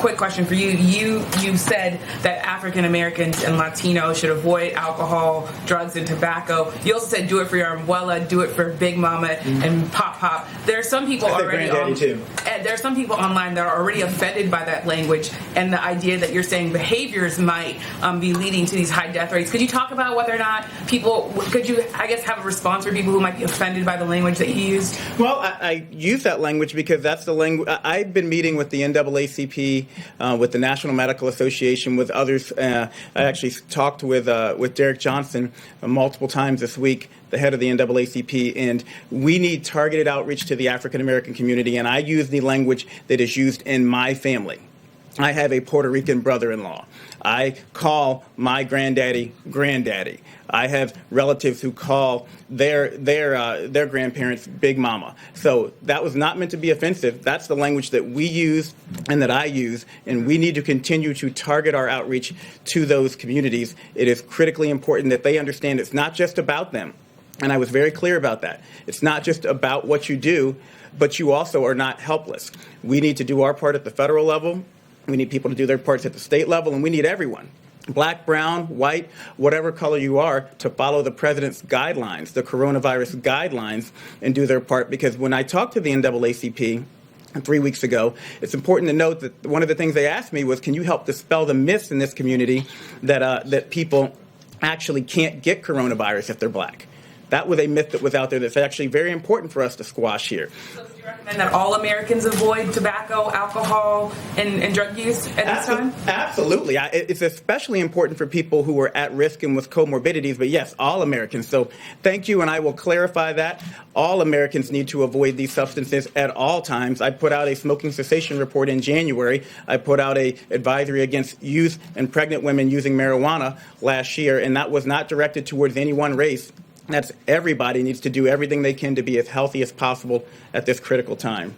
quick question for you. You said that African Americans and Latinos should avoid alcohol, drugs, and tobacco. You also said do it for your abuela, do it for Big Mama and Pop Pop. There are some people already there are some people online that are already offended by that language and the idea that you're saying behaviors might be leading to these high death rates. Could you talk about whether or not could you, I guess, have a response for people who might be offended by the language that you used? Well, I use that language because that's the language. I've been meeting with the NAACP, with the National Medical Association, with others. I actually talked with Derek Johnson multiple times this week, the head of the NAACP, and we need targeted outreach to the African American community, and I use the language that is used in my family. I have a Puerto Rican brother-in-law. I call my granddaddy granddaddy. I have relatives who call their grandparents Big Mama. So that was not meant to be offensive. That's the language that we use and that I use, and we need to continue to target our outreach to those communities. It is critically important that they understand it's not just about them. And I was very clear about that. It's not just about what you do, but you also are not helpless. We need to do our part at the federal level. We need people to do their parts at the state level, and we need everyone, black, brown, white, whatever color you are, to follow the president's guidelines, the coronavirus guidelines, and do their part. Because when I talked to the NAACP 3 weeks ago, it's important to note that one of the things they asked me was, can you help dispel the myths in this community that people actually can't get coronavirus if they're black? That was a myth that was out there that's actually very important for us to squash here. So would you recommend that all Americans avoid tobacco, alcohol, and drug use at this time? Absolutely. It's especially important for people who are at risk and with comorbidities, but yes, all Americans. So thank you, and I will clarify that. All Americans need to avoid these substances at all times. I put out a smoking cessation report in January. I put out an advisory against youth and pregnant women using marijuana last year, and that was not directed towards any one race. That's everybody needs to do everything they can to be as healthy as possible at this critical time.